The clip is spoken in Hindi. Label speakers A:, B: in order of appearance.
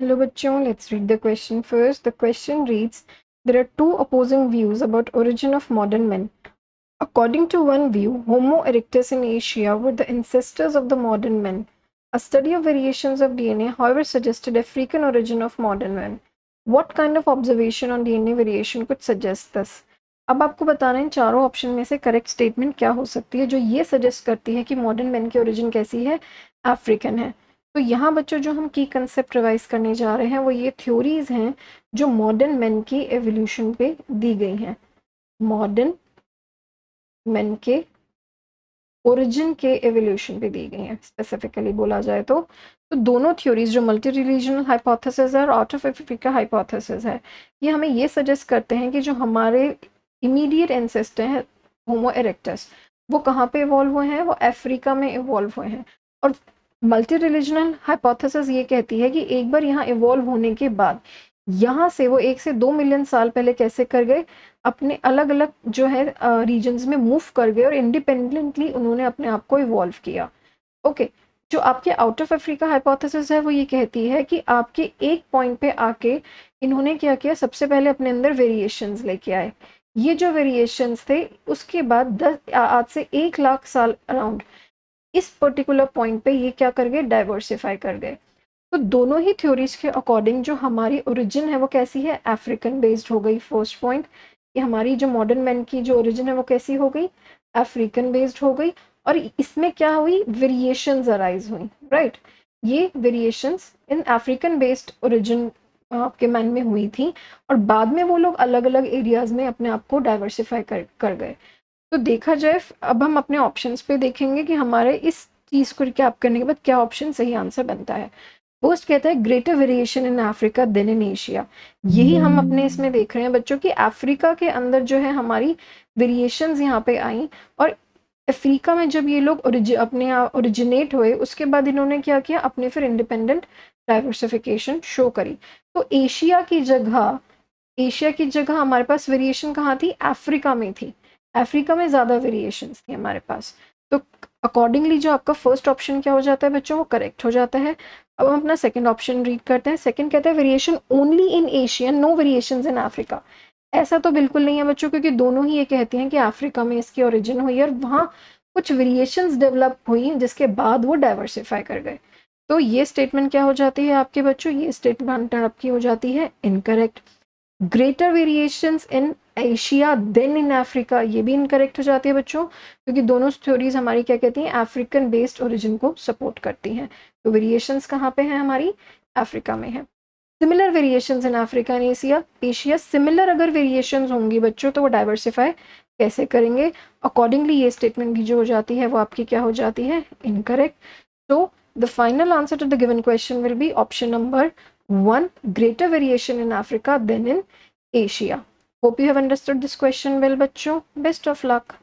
A: Hello bachon, let's read the question first. The question reads, there are two opposing views about origin of modern men. According to one view, Homo erectus in Asia were the ancestors of the modern men. A study of variations of DNA, however, suggested African origin of modern men. What kind of observation on DNA variation could suggest this? अब आपको बताना है इन चारों ऑप्शन में से करेक्ट स्टेटमेंट क्या हो सकती है जो ये सजेस्ट करती है कि मॉडर्न मैन की ओरिजिन कैसी है, अफ्रीकन है। तो यहाँ बच्चों जो हम की कंसेप्ट रिवाइज करने जा रहे हैं वो ये थ्योरीज हैं जो मॉडर्न मैन की एवोल्यूशन पे दी गई हैं। मॉडर्न मैन के ओरिजिन के एवोल्यूशन पे दी गई हैं स्पेसिफिकली बोला जाए तो दोनों थ्योरीज जो मल्टी रिलीजनल हाइपोथेसिस है और आउट ऑफ अफ्रीका हाइपोथेसिस है, ये हमें ये सजेस्ट करते हैं कि जो हमारे इमीडिएट एंसेस्टर हैं होमो इरेक्टस वो कहाँ पे इवॉल्व हुए हैं, वो अफ्रीका में इवॉल्व हुए हैं। और मल्टी रिलीजनल हाइपोथेसिस ये कहती है कि एक बार यहाँ इवॉल्व होने के बाद यहाँ से वो 1 से 2 मिलियन साल पहले कैसे कर गए, अपने अलग अलग जो है रीजन्स में मूव कर गए और इंडिपेंडेंटली उन्होंने अपने आप को इवॉल्व किया। ओके, जो आपके आउट ऑफ अफ्रीका हाइपोथेसिस है वो ये कहती है कि आपके एक पॉइंट पे आके इन्होंने क्या किया, सबसे पहले अपने अंदर वेरिएशंस लेके आए। ये जो वेरिएशंस थे उसके बाद आज से 1 लाख साल अराउंड इस पर्टिकुलर पॉइंट पे ये क्या कर गए, डाइवर्सिफाई कर गए। तो दोनों ही थ्योरीज के अकॉर्डिंग जो हमारी ओरिजिन है वो कैसी है, अफ्रीकन बेस्ड हो गई। फर्स्ट पॉइंट कि हमारी जो मॉडर्न मैन की जो ओरिजिन है वो कैसी हो गई, अफ्रीकन बेस्ड हो गई। और इसमें क्या हुई, वेरिएशंस अराइज हुई, राइट। ये variations in African based origin आपके मैन में हुई थी और बाद में वो लोग अलग अलग एरियाज में अपने आप को डाइवर्सिफाई कर गए। तो देखा जाए अब हम अपने ऑप्शंस पे देखेंगे कि हमारे इस चीज को रिकैप करने के बाद क्या ऑप्शन सही आंसर बनता है। फर्स्ट कहता है greater variation in Africa than in Asia. यही हम अपने इसमें देख रहे हैं बच्चों की अफ्रीका के अंदर जो है हमारी वेरिएशंस यहाँ पे आई और अफ्रीका में जब ये लोग अपने ओरिजिनेट हुए उसके बाद इन्होंने क्या किया, अपने फिर इंडिपेंडेंट डाइवर्सिफिकेशन शो करी। तो एशिया की जगह हमारे पास वेरिएशन कहाँ थी, अफ्रीका में थी। अफ्रीका में ज़्यादा वेरिएशंस थी हमारे पास। तो अकॉर्डिंगली जो आपका फर्स्ट ऑप्शन क्या हो जाता है बच्चों, वो करेक्ट हो जाता है। अब हम अपना सेकंड ऑप्शन रीड करते हैं। सेकंड कहता है variation only in Asia, no variations in Africa. ऐसा तो बिल्कुल नहीं है बच्चों, क्योंकि दोनों ही ये कहते हैं कि अफ्रीका में इसकी ओरिजिन हुई और वहाँ कुछ वेरिएशंस डेवलप हुई जिसके बाद वो डाइवर्सिफाई कर गए। तो ये स्टेटमेंट क्या हो जाती है आपके बच्चों, ये स्टेटमेंट आपकी हो जाती है incorrect. Greater variations in Asia than in Africa, ये भी इनकरेक्ट हो जाती है बच्चों, क्योंकि दोनों थ्योरीज हमारी क्या कहती हैं, अफ्रीकन बेस्ड ओरिजिन को सपोर्ट करती हैं। तो वेरिएशंस कहाँ पे हैं, हमारी अफ्रीका में है। Similar variations in Africa and Asia similar अगर वेरिएशंस होंगी बच्चों तो वो डाइवर्सिफाई कैसे करेंगे। अकॉर्डिंगली ये स्टेटमेंट भी जो हो जाती है वो आपकी क्या हो जाती है, incorrect. So the final answer to the given question will be option number 1, greater variation in Africa than in Asia. Hope you have understood this question well, bachcho. Best of luck.